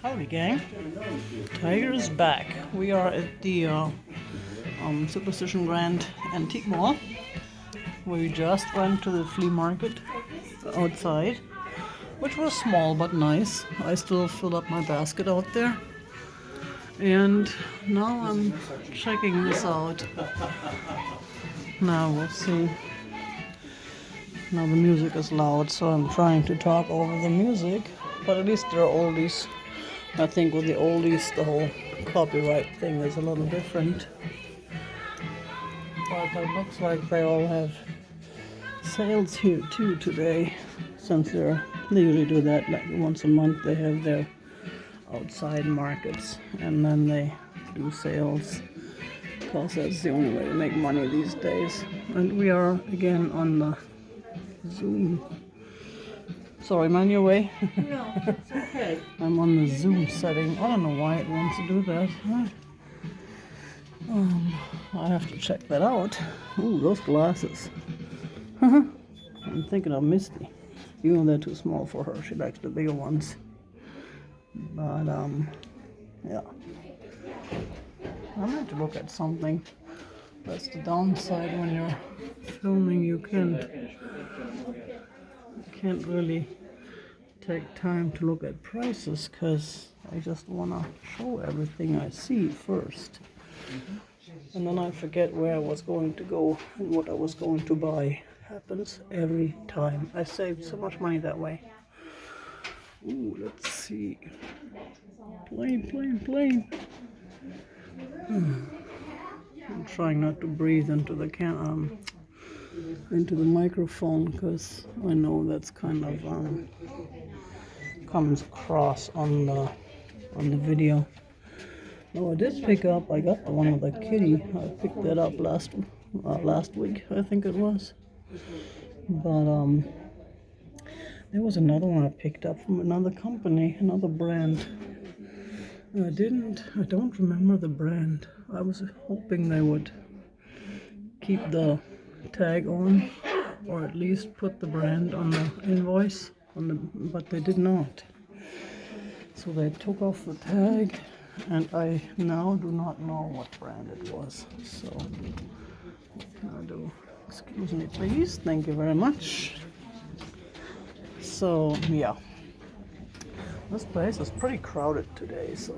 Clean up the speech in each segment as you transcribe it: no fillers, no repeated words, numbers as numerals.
Howdy gang, Tiger is back. We are at the Superstition Grand Antique Mall. We just went to the flea market outside, which was small but nice. I still filled up my basket out there. And now I'm checking this out. Now we'll see. Now the music is loud, so I'm trying to talk over the music. But at least they're oldies. I think with the oldies, the whole copyright thing is a little different. But it looks like they all have sales here too today, since they usually do that like once a month. They have their outside markets and then they do sales, because that's the only way to make money these days. And we are again on the Zoom. Sorry, am I in your way? No, it's okay. I'm on the Zoom setting. I don't know why it wants to do that. I have to check that out. Ooh, those glasses. I'm thinking of Misty. Even though they're too small for her. She likes the bigger ones. But, yeah. I like to look at something. That's the downside when you're filming. You can't really take time to look at prices, because I just want to show everything I see first. And then I forget where I was going to go and what I was going to buy. Happens every time. I saved so much money that way. Ooh, let's see. Plane. I'm trying not to breathe into the microphone, because I know that's kind of comes across on the video. No, I did pick up. I got the one with the kitty. I picked that up last week, I think it was. But there was another one I picked up from another company, another brand. I don't remember the brand. I was hoping they would keep the tag on, or at least put the brand on the invoice, but they did not. So they took off the tag, and I now do not know what brand it was. So what can I do? Excuse me, please. Thank you very much. So yeah, this place is pretty crowded today, so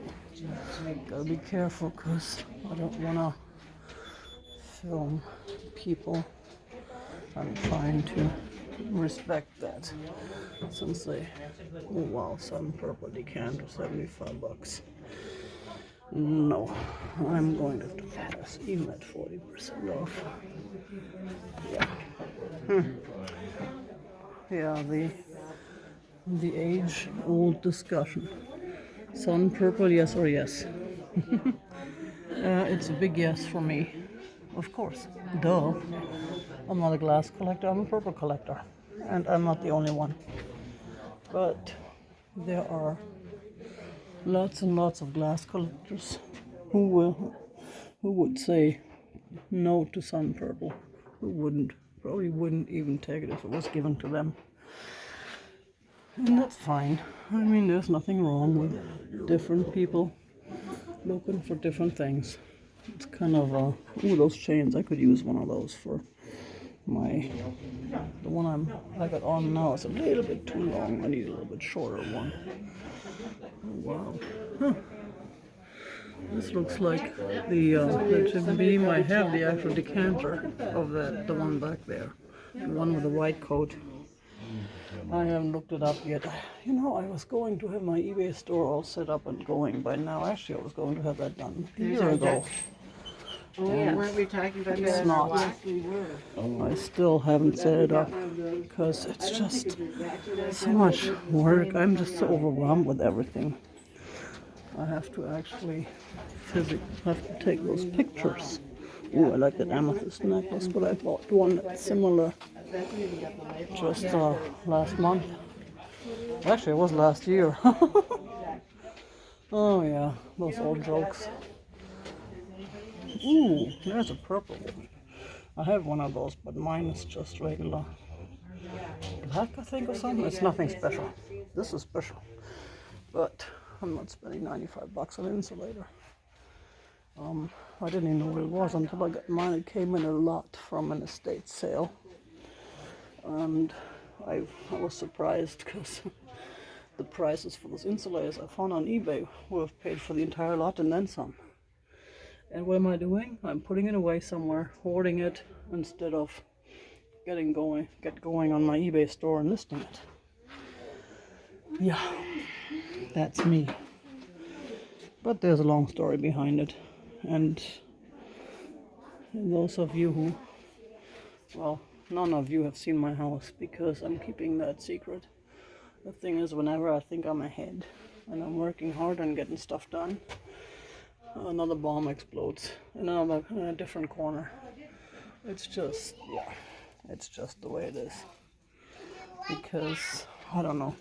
gotta be careful, because I don't wanna film people. I'm trying to respect that, since they, oh wow, some purple decanter, $75. No, I'm going to have to pass, even at 40% off. Yeah. Yeah, the age-old discussion. Sun purple, yes or yes? It's a big yes for me. Of course, duh. I'm not a glass collector, I'm a purple collector. And I'm not the only one. But there are lots and lots of glass collectors who would say no to sun purple. Probably wouldn't even take it if it was given to them. And that's fine. I mean, there's nothing wrong with different people looking for different things. It's kind of ooh, those chains. I could use one of those for the one I got on now. It's a little bit too long. I need a little bit shorter one. Oh, wow. Huh. This looks like the Jim Beam. I have the actual decanter of the one back there, the one with the white coat. I haven't looked it up yet. You know, I was going to have my eBay store all set up and going by now. Actually, I was going to have that done a year ago. Oh, yeah. Weren't we talking about that? It's not. Yes, we were. I still haven't set it up, because it's just so much work. I'm just so overwhelmed with everything. I have to actually take those pictures. Ooh, I like that amethyst necklace, but I bought one that's similar just last month. Actually, it was last year. Oh yeah, those old jokes. Ooh, there's a purple one. I have one of those, but mine is just regular black, I think, or something. It's nothing special. This is special. But I'm not spending $95 on an insulator. I didn't even know what it was until I got mine. It came in a lot from an estate sale. And I was surprised because the prices for those insulators I found on eBay would have paid for the entire lot and then some. And what am I doing? I'm putting it away somewhere, hoarding it instead of get going on my eBay store and listing it. Yeah, that's me. But there's a long story behind it. And those of you who, well, none of you have seen my house because I'm keeping that secret. The thing is, whenever I think I'm ahead and I'm working hard on getting stuff done, another bomb explodes in a different corner. It's just, yeah, it's just the way it is. Because, I don't know.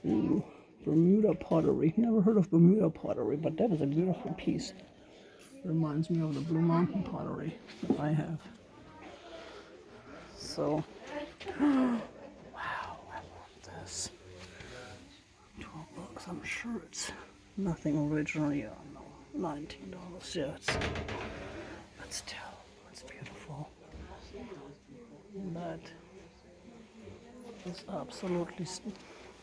Ooh, Bermuda pottery. Never heard of Bermuda pottery, but that is a beautiful piece. Reminds me of the Blue Mountain pottery that I have. So, wow, I want this. $12. I'm sure it's nothing originally. No, $19. Yeah, but still, it's beautiful. That is absolutely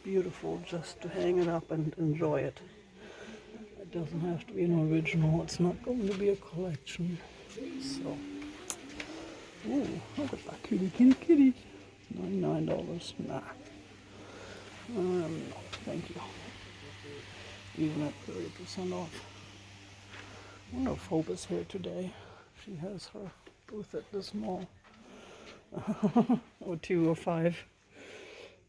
beautiful just to hang it up and enjoy it. It doesn't have to be an original. It's not going to be a collection. So, ooh, look at that kitty. $99. Nah. No, thank you. Even at 30% off. I wonder if Hope is here today. She has her booth at this mall. Or 2 or 5.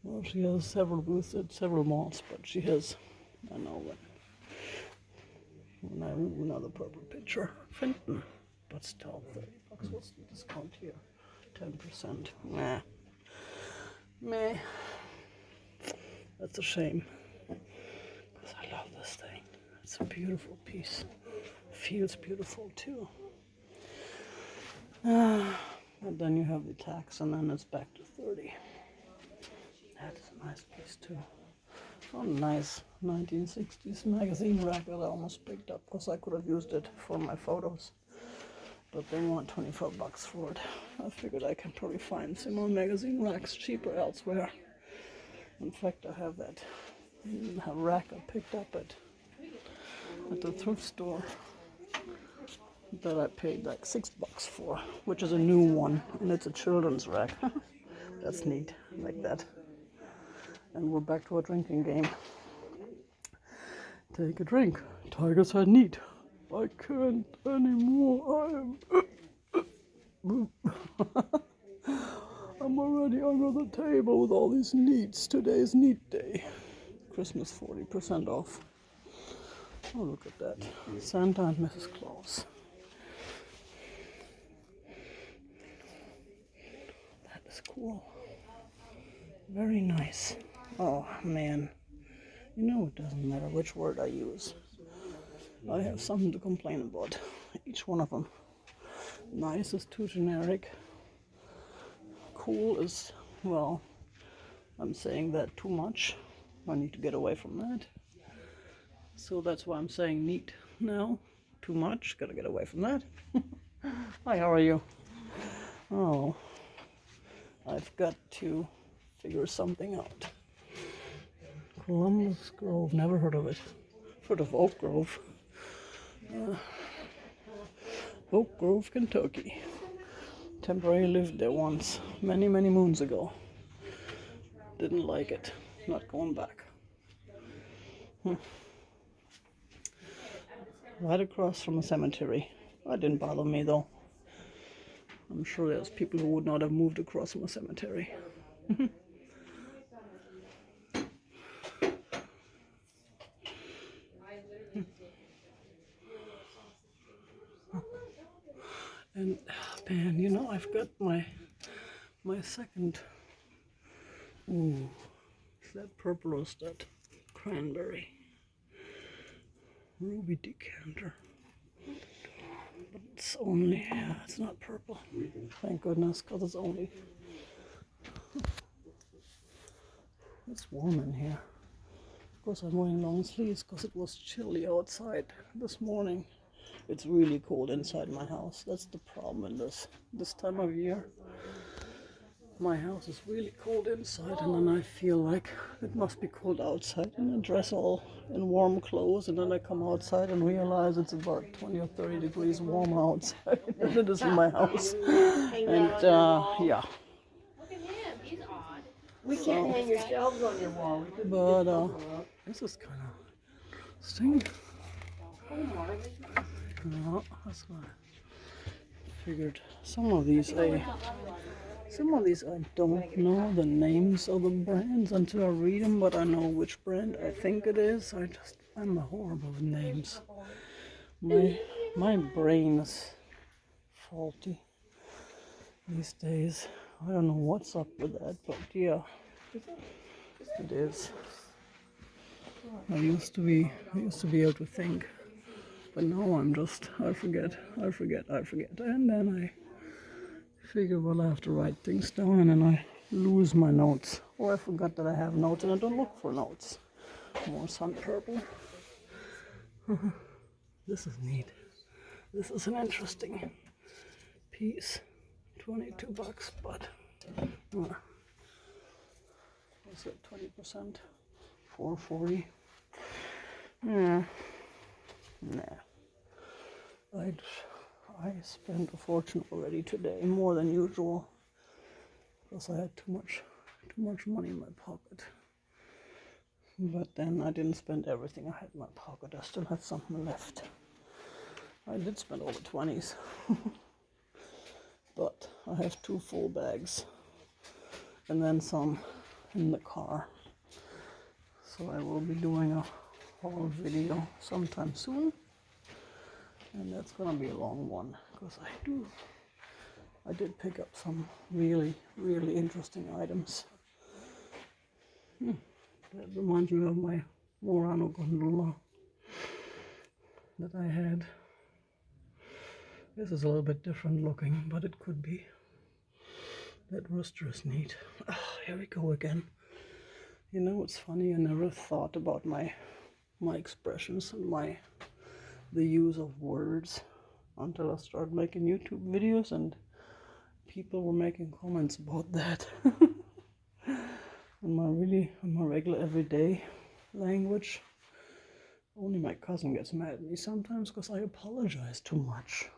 Well, she has several booths at several malls, but she has, I know another purple picture. Fenton. But still, $30. What's the discount here? 10%. Meh. That's a shame. Because I love this thing. It's a beautiful piece. Feels beautiful too. And then you have the tax, and then it's back to 30. That is a nice piece too. Oh, nice 1960s magazine rack that I almost picked up because I could have used it for my photos. But they want $25 for it. I figured I can probably find similar magazine racks cheaper elsewhere. In fact, I have that rack I picked up at the thrift store that I paid like $6 for, which is a new one, and it's a children's rack. That's neat, like that. And we're back to our drinking game. Take a drink. Tiger said neat. I can't anymore. I'm already under the table with all these neats. Today's neat day. Christmas 40% off. Oh, look at that. Santa and Mrs. Claus. That is cool. Very nice. Oh, man. You know, it doesn't matter which word I use. I have something to complain about. Each one of them. Nice is too generic. Cool is, well, I'm saying that too much. I need to get away from that. So that's why I'm saying neat now. Too much. Gotta get away from that. Hi, how are you? Oh, I've got to figure something out. Columbus Grove, never heard of it. Heard of Oak Grove. Oak Grove, Kentucky. Temporarily lived there once, many moons ago. Didn't like it. Not going back. Right across from a cemetery. That didn't bother me though. I'm sure there's people who would not have moved across from a cemetery. And man, you know, I've got my second. Ooh, is that purple or is that cranberry? Ruby decanter. But it's only, yeah, it's not purple. Thank goodness, because it's only. It's warm in here. course I'm wearing long sleeves because it was chilly outside this morning. It's really cold inside my house. That's the problem in this time of year. My house is really cold inside, and then I feel like it must be cold outside, and I dress all in warm clothes, and then I come outside and realize it's about 20 or 30 degrees warmer outside than it is in my house. And yeah. Look at him, he's odd. We can't hang your shelves on your wall. We couldn't But get those up. this is kind of interesting. No, that's why I figured some of these I don't know the names of the brands until I read them, but I know which brand I think it is. I'm horrible with names. My brain is faulty these days. I don't know what's up with that, but yeah, it is. I used to be able to think, but now I forget, and then I figure, well, I have to write things down, and then I lose my notes, or I forgot that I have notes and I don't look for notes. More sun purple. This is neat. This is an interesting piece. $22, but what's it? 20%, $4.40. Yeah, nah. I spent a fortune already today, more than usual, because I had too much money in my pocket. But then I didn't spend everything I had in my pocket. I still had something left. I did spend all the 20s, but I have 2 full bags, and then some in the car. So I will be doing a haul video sometime soon. And that's gonna be a long one, because I did pick up some really, really interesting items. That reminds me of my Murano gondola that I had. This is a little bit different looking, but it could be. That rooster is neat. Oh, here we go again. You know, it's funny, I never thought about my expressions and the use of words until I started making YouTube videos, and people were making comments about that. in my regular everyday language. Only my cousin gets mad at me sometimes because I apologize too much.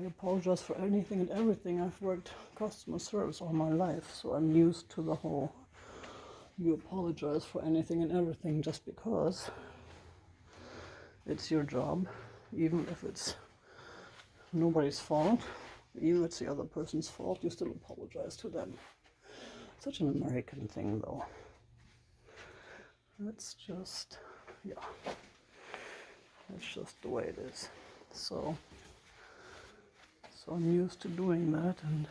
I apologize for anything and everything. I've worked customer service all my life, so I'm used to the whole you apologize for anything and everything just because it's your job, even if it's nobody's fault, even if it's the other person's fault, you still apologize to them. Such an American thing, though. That's just, yeah, that's just the way it is. So I'm used to doing that, and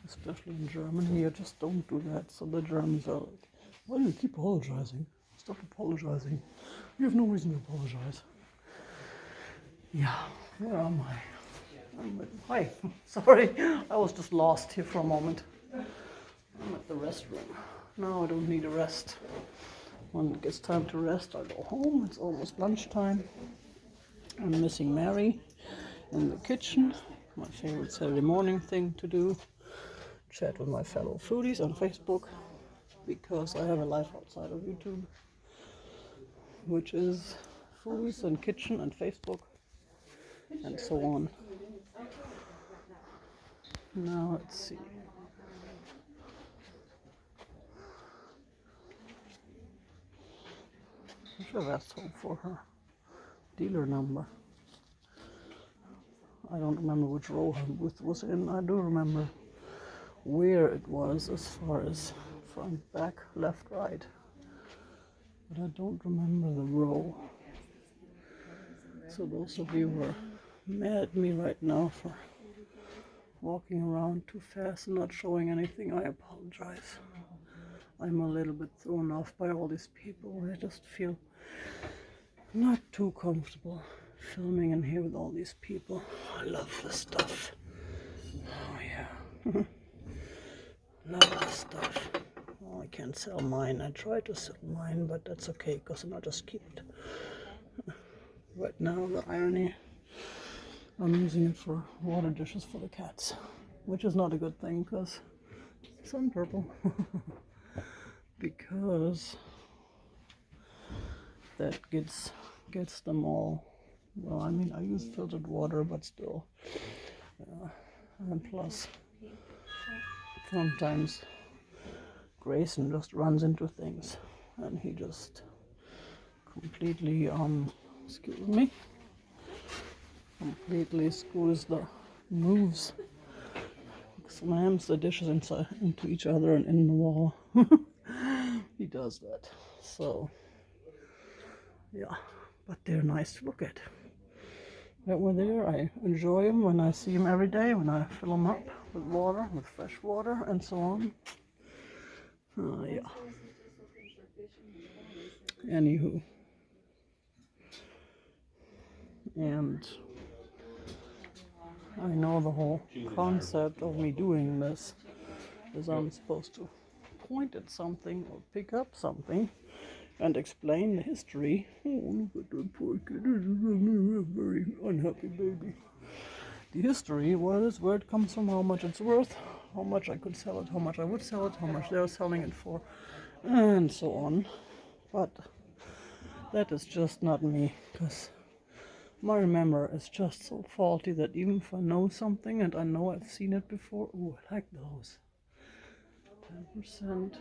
especially in Germany, you just don't do that. So the Germans are like, why do you keep apologizing? Stop apologizing. You have no reason to apologize. Yeah, where am I? Hi, sorry, I was just lost here for a moment. I'm at the restroom. Now I don't need a rest. When it gets time to rest, I go home. It's almost lunchtime. I'm missing Mary in the kitchen. My favorite Saturday morning thing to do. Chat with my fellow foodies on Facebook, because I have a life outside of YouTube, which is foodies and kitchen and Facebook and so on. Now let's see. I should have asked Hope for her dealer number. I don't remember which row her booth was in. I do remember where it was as far as front, back, left, right. But I don't remember the row. So those of you who are mad at me right now for walking around too fast and not showing anything, I apologize. I'm a little bit thrown off by all these people. I just feel not too comfortable filming in here with all these people. I love this stuff. Oh yeah. Love this stuff. No, I can't sell mine. I tried to sell mine, but that's okay because then I'll just keep it. Right now, the irony, I'm using it for water dishes for the cats, which is not a good thing because sun purple. Because that gets them all. Well, I mean, I use filtered water, but still. And plus, sometimes Grayson just runs into things, and he just completely, excuse me, completely screws the moves, slams the dishes into each other and in the wall. He does that. So, yeah, but they're nice to look at. That were there, I enjoy them when I see them every day, when I fill them up with water, with fresh water, and so on. Yeah. Anywho. And I know the whole concept of me doing this is I'm supposed to point at something or pick up something and explain the history. Oh, look at that poor kid. Very unhappy baby. The history was where it comes from, how much it's worth, how much I could sell it, how much I would sell it, how much they're selling it for, and so on. But that is just not me, because my memory is just so faulty that even if I know something and I know I've seen it before, ooh, I like those. 10%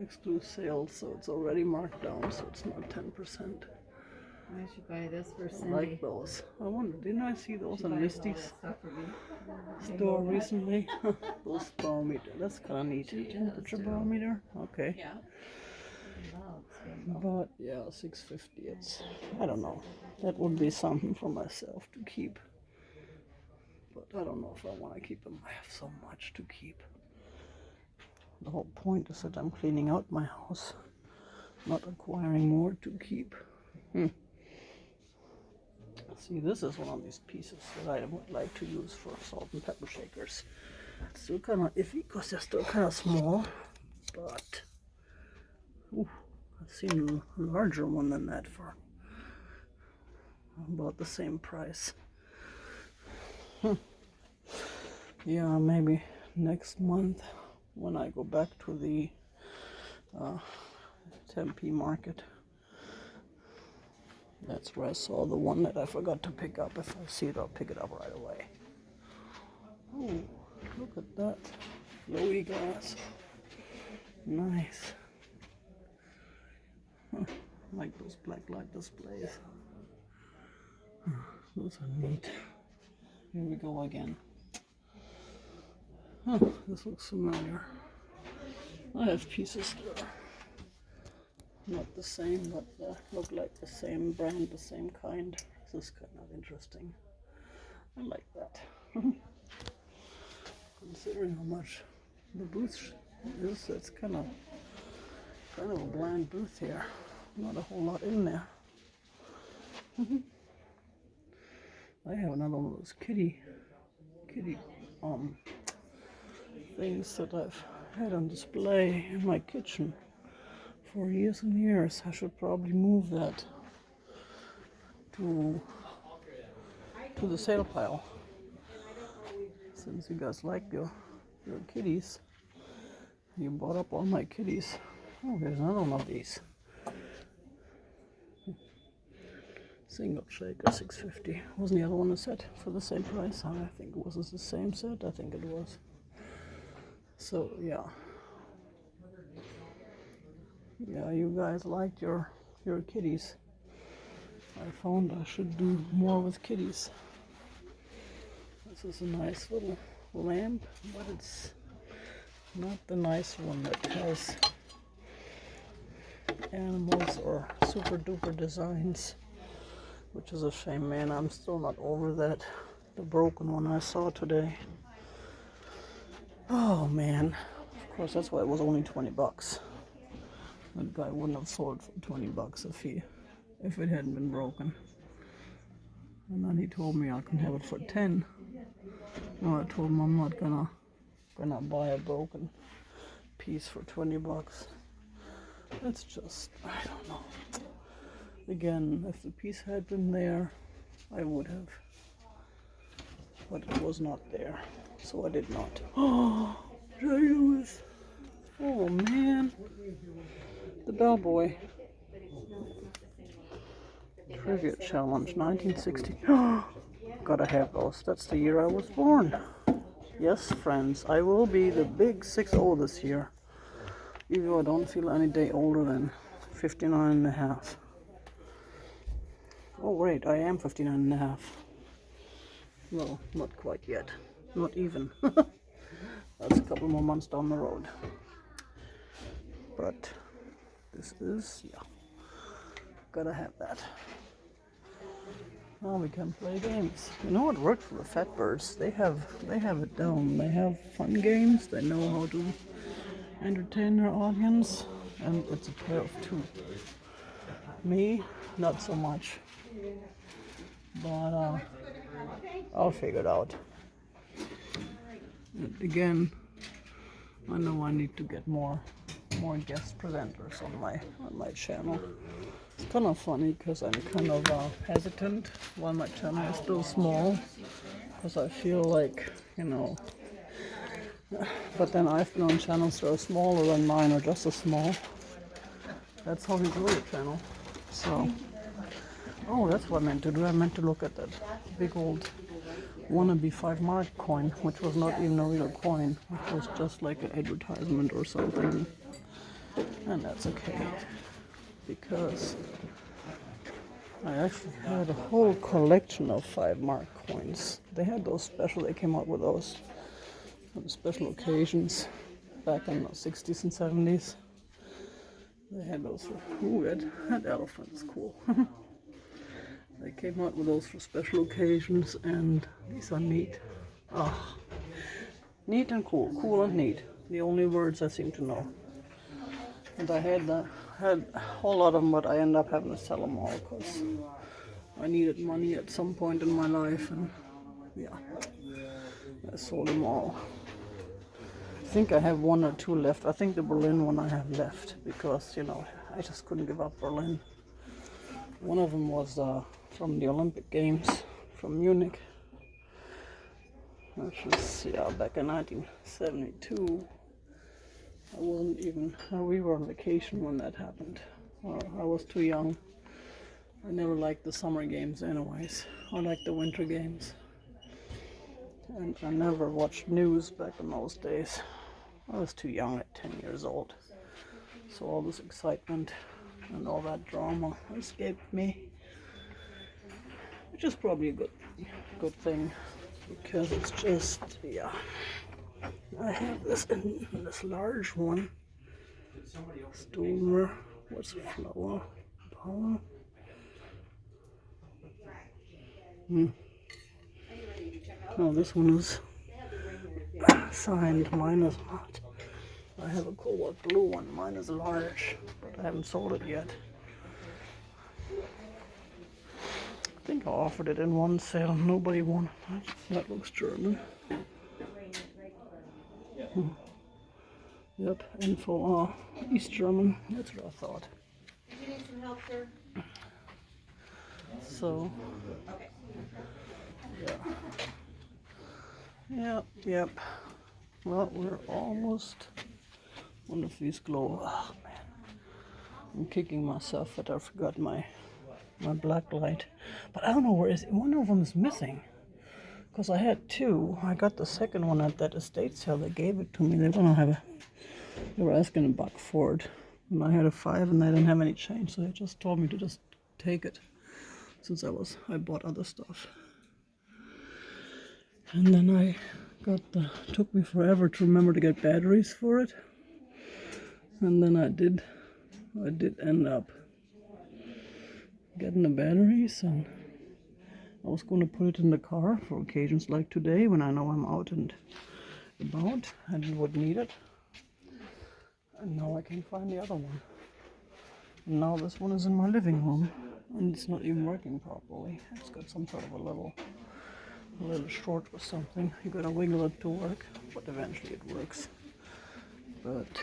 exclude sales, so it's already marked down, so it's not 10%. I should buy this for I Cindy. like those. I wonder, didn't I see those She in buys all Misty's that stuff for me. store recently? Those barometer, that's kind of neat. She does, Temperature too. barometer, okay. Yeah. But yeah, 650. It's, I don't know. That would be something for myself to keep. But I don't know if I want to keep them. I have so much to keep. The whole point is that I'm cleaning out my house, not acquiring more to keep. See, this is one of these pieces that I would like to use for salt and pepper shakers. It's still kind of iffy because they're still kind of small, but ooh, I've seen a larger one than that for about the same price. Yeah, maybe next month when I go back to the Tempe market. That's where I saw the one that I forgot to pick up. If I see it, I'll pick it up right away. Oh, look at that. Lowy glass. Nice. Huh, like those black light displays. Those are neat. Here we go again. Huh, this looks familiar. I have pieces that are not the same, but look like the same brand, the same kind. This is kind of interesting. I like that. Considering how much the booth is, it's kind of a bland booth here. Not a whole lot in there. I have another one of those kitty things that I've had on display in my kitchen for years and years. I should probably move that to the sale pile. Since you guys like your kitties, you bought up all my kitties. Oh, here's another one of these. Single shaker, 650. Wasn't the other one a set for the same price? I think it was the same set. I think it was. So yeah. Yeah, you guys liked your kitties. I found I should do more with kitties. This is a nice little lamp, but it's not the nice one that has animals or super duper designs, which is a shame, man. I'm still not over that. The broken one I saw today. Oh man. Of course, that's why it was only 20 bucks. That guy wouldn't have sold for 20 bucks if it hadn't been broken. And then he told me I can have it for 10. No, I told him I'm not gonna buy a broken piece for 20 bucks. It's just, I don't know. Again, if the piece had been there, I would have. But it was not there, so I did not. Oh, Lewis. Oh man. The bellboy. Trivia challenge, 1960. Gotta have those. That's the year I was born. Yes, friends, I will be the big 6-0 this year. Even though I don't feel any day older than 59 and a half. Oh wait, I am 59 and a half. Well, not quite yet. Not even. That's a couple more months down the road. But this is, yeah. Gotta have that. Now we can play games. You know what worked for the fat birds? They have it down. They have fun games. They know how to entertain their audience, and it's a pair of two. Me, not so much. But I'll figure it out. And again, I know I need to get more guest presenters on my channel. It's kind of funny because I'm kind of hesitant while my channel is still small, because I feel like, you know, but then I've been on channels that are smaller than mine or just as small. That's how you grow your channel. So, oh, that's what I meant to do. I meant to look at that big old wannabe 5 mark coin, which was not even a real coin. It was just like an advertisement or something. And that's okay, because I actually had a whole collection of 5 mark coins. They had those special, they came out with those on special occasions back in the 60s and 70s. They had those for, ooh, that elephant is cool. They came out with those for special occasions, and these are neat. Ah, neat and cool. Cool and neat. The only words I seem to know. And I had a whole lot of them, but I ended up having to sell them all because I needed money at some point in my life, and yeah, I sold them all. I think I have 1 or 2 left. I think the Berlin one I have left because, you know, I just couldn't give up Berlin. One of them was from the Olympic Games from Munich, which was, yeah, back in 1972. I wasn't even, we were on vacation when that happened. I was too young. I never liked the summer games anyways. I liked the winter games. And I never watched news back in those days. I was too young at 10 years old. So all this excitement and all that drama escaped me. Which is probably a good thing, because it's just, yeah. I have this in this large one. Stoner. What's the flower? Power? No, this one is signed. Mine is not. I have a cobalt blue one. Mine is large, but I haven't sold it yet. I think I offered it in one sale. Nobody wanted it. That looks German. Yep, info East German. That's what I thought. Do you need some help, sir? So, yeah. Yep. Well, we're almost. One of these glow. Oh man, I'm kicking myself that I forgot my black light. But I don't know where is it. One of them is missing. Because I had 2. I got the second one at that estate sale. They gave it to me. They were asking $1 for it. And I had a 5 and they didn't have any change. So they just told me to just take it. Since I bought other stuff. And then I took me forever to remember to get batteries for it. And then I did end up getting the batteries, and I was going to put it in the car for occasions like today when I know I'm out and about and would need it. And now I can't find the other one. And now this one is in my living room and it's not even working properly. It's got some sort of a little short or something. You gotta wiggle it to work, but eventually it works. But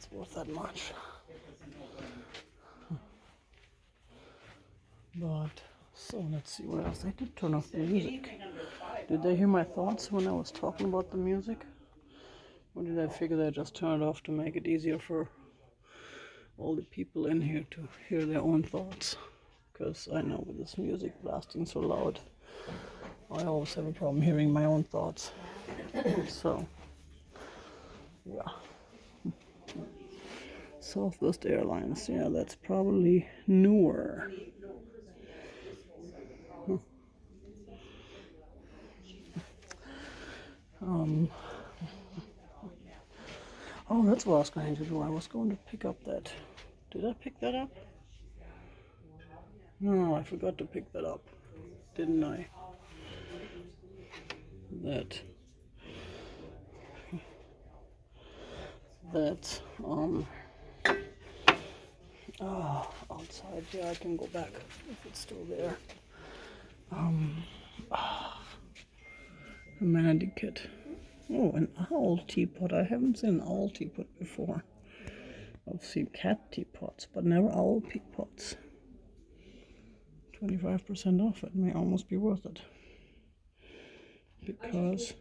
it's worth that much. But, so let's see what else. I did turn off the music. Did they hear my thoughts when I was talking about the music? Or did I figure that I just turn it off to make it easier for all the people in here to hear their own thoughts? Because I know with this music blasting so loud, I always have a problem hearing my own thoughts. So, yeah. Southwest Airlines, yeah, that's probably newer. Oh, that's what I was going to do. I was going to pick up that. Did I pick that up? No, I forgot to pick that up, didn't I? That that outside. Yeah, I can go back if it's still there. Humanity kit. Oh, an owl teapot. I haven't seen an owl teapot before. I've seen cat teapots, but never owl teapots. 25% off. It may almost be worth it. Because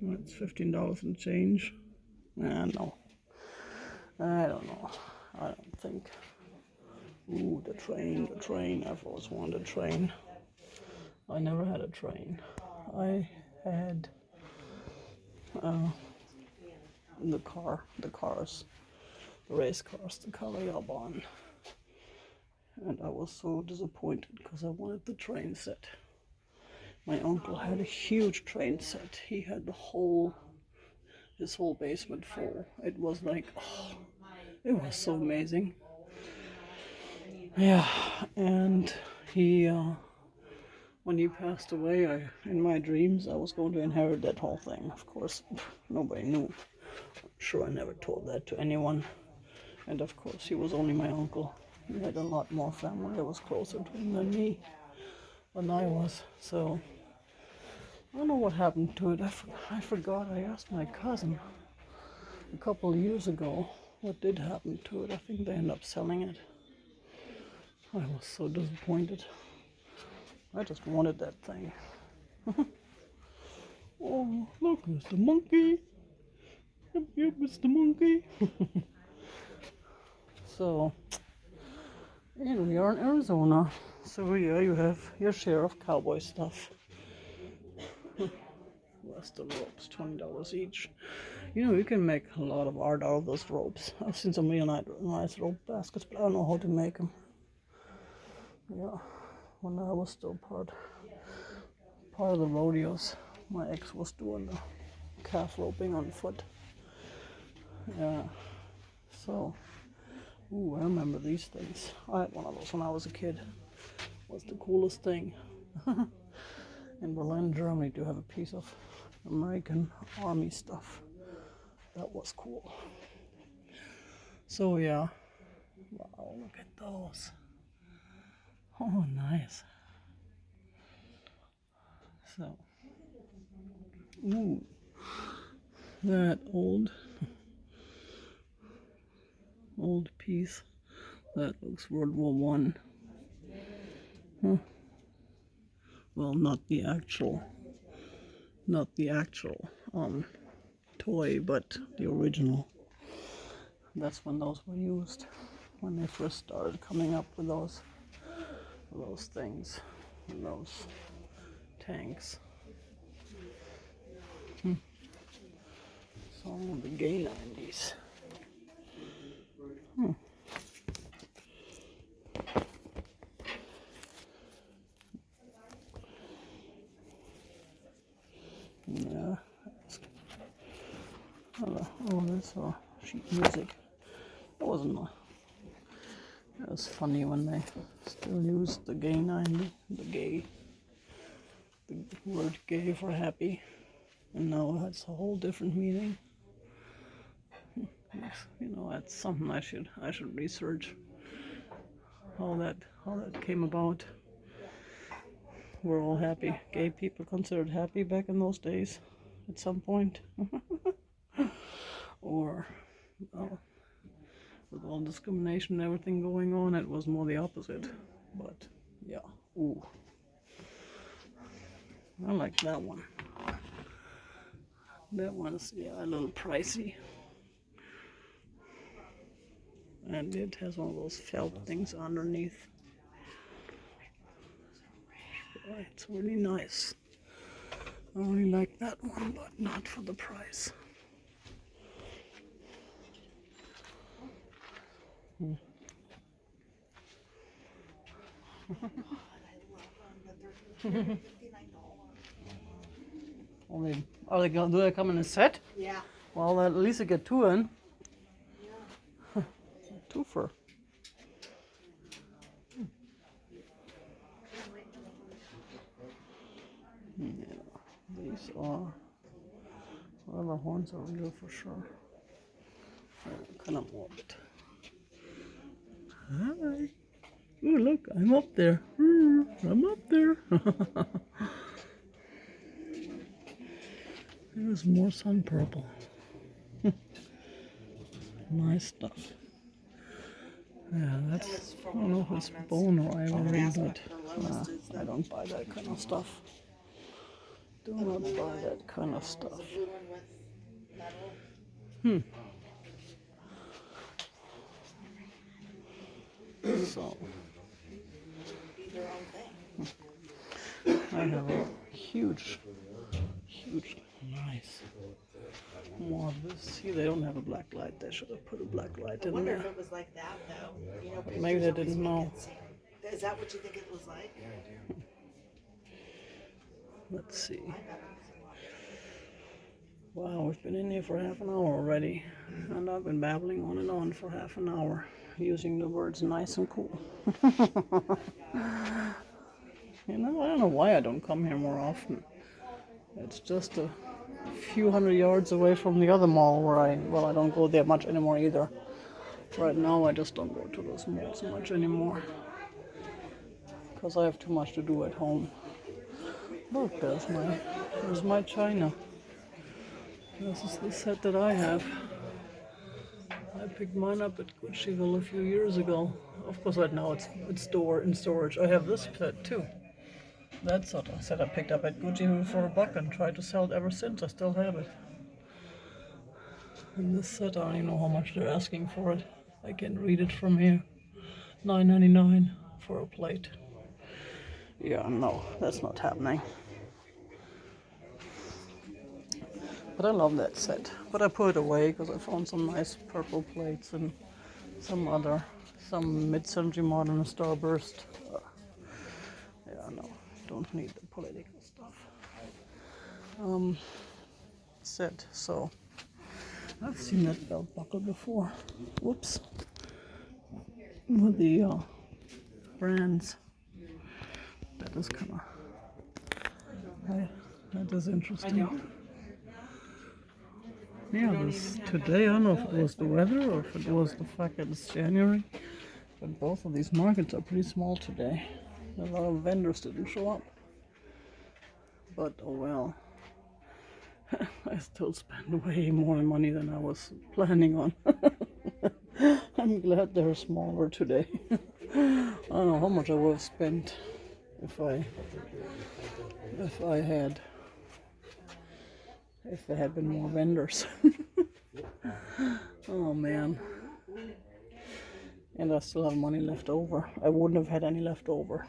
it's $15 and change. No. I don't know. I don't think. Ooh, the train. I've always wanted a train. I never had a train. I had the race cars, the Caravan. And I was so disappointed because I wanted the train set. My uncle had a huge train set. He had his whole basement full. It was like, oh, it was so amazing. Yeah, and when he passed away, in my dreams, I was going to inherit that whole thing. Of course, nobody knew. I'm sure I never told that to anyone. And of course, he was only my uncle. He had a lot more family that was closer to him than I was. So, I don't know what happened to it. I forgot. I asked my cousin a couple of years ago what did happen to it. I think they ended up selling it. I was so disappointed. I just wanted that thing. Oh, look, it's the monkey. Yep, it's the monkey. So, and we are in Arizona. So yeah, you have your share of cowboy stuff. Western ropes, $20 each. You know, you can make a lot of art out of those ropes. I've seen some really nice rope baskets, but I don't know how to make them. Yeah, when I was still part of the rodeos, my ex was doing the calf roping on foot. Yeah, so, ooh, I remember these things. I had one of those when I was a kid. It was the coolest thing. In Berlin, Germany, to have a piece of American Army stuff. That was cool. So yeah, wow, look at those. Oh, nice. So, ooh, that old piece. That looks World War One. Huh. Well, not the actual toy, but the original. That's when those were used, when they first started coming up with those things, and those tanks. So the gay 90s. Yeah. Oh, that's sheet music. That wasn't. It was funny when they still used the gay 90, the word gay for happy, and now that's a whole different meaning. You know, that's something I should research. How that came about. We're all happy. Gay people considered happy back in those days, at some point. or with all discrimination and everything going on, it was more the opposite. But yeah, ooh, I like that one. That one's, yeah, a little pricey. And it has one of those felt things underneath. It's really nice. I really like that one, but not for the price. Do they come in a set? Yeah. Well, at least you get two in. Twofer. Yeah, these are rubber horns are real for sure. Kind of morbid. Hi. Ooh, look, I'm up there. I'm up there. There's more sun purple. Nice stuff. Yeah, that's, I don't know if it's bone or ivory, but I don't buy that kind of stuff. Do not buy that kind of stuff. So, I have a huge, nice. More of this. See, they don't have a black light. They should have put a black light I in wonder there. if it was like that though. You know, But maybe they pictures didn't always know. make it seem- Is that what you think it was like? Let's see. Wow, we've been in here for half an hour already. And I've been babbling on and on for half an hour, using the words nice and cool. You know, I don't know why I don't come here more often. It's just a few hundred yards away from the other mall where I don't go there much anymore either. Right now I just don't go to those malls much anymore because I have too much to do at home. Look, there's my china. This is the set that I have. I picked mine up at Gucci'ville a few years ago. Of course, right now it's in storage. I have this set too. That sort of set I picked up at Gucci'ville for $1 and tried to sell it ever since. I still have it. And this set, I don't even know how much they're asking for it. I can read it from here. $9.99 for a plate. Yeah, no, that's not happening. But I love that set. But I put it away because I found some nice purple plates and some mid-century modern starburst. Yeah, no, don't need the political stuff. Set, so I've seen that belt buckle before. Whoops. With the brands. That is kind of, that is interesting. Yeah, today, I don't know if it was the weather or if it was the fact that it's January, but both of these markets are pretty small today. A lot of vendors didn't show up. But oh well. I still spend way more money than I was planning on. I'm glad they're smaller today. I don't know how much I would have spent if there had been more vendors. Oh man. And I still have money left over. I wouldn't have had any left over.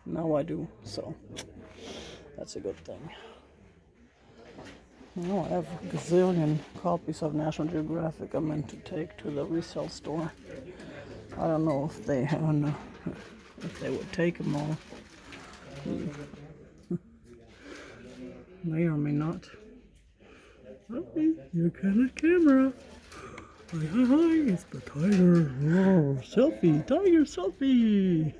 Now I do, so that's a good thing. No, I have a gazillion copies of National Geographic I meant to take to the resale store. I don't know if they would take them all. May or may not. Okay, you got a camera. Hi, it's the tiger. Oh, selfie, tiger selfie.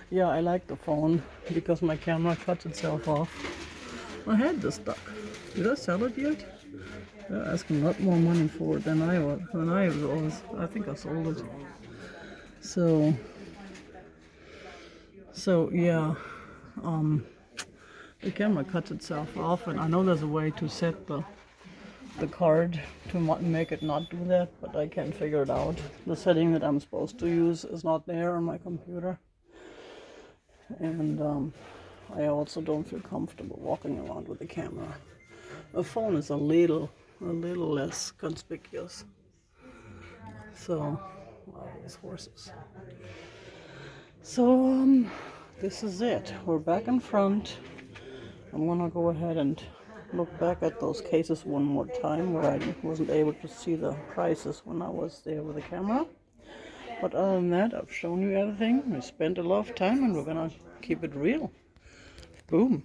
Yeah, I like the phone because my camera cuts itself off. I had this duck. Did I sell it yet? They're asking a lot more money for it than I was. I think I sold it. So yeah, the camera cuts itself off, and I know there's a way to set the card to make it not do that, but I can't figure it out. The setting that I'm supposed to use is not there on my computer, and I also don't feel comfortable walking around with the camera. A phone is a little less conspicuous. So, wow, these horses. So, this is it. We're back in front. I'm gonna go ahead and look back at those cases one more time where I wasn't able to see the prices when I was there with the camera. But other than that, I've shown you everything. We spent a lot of time and we're gonna keep it real. Boom.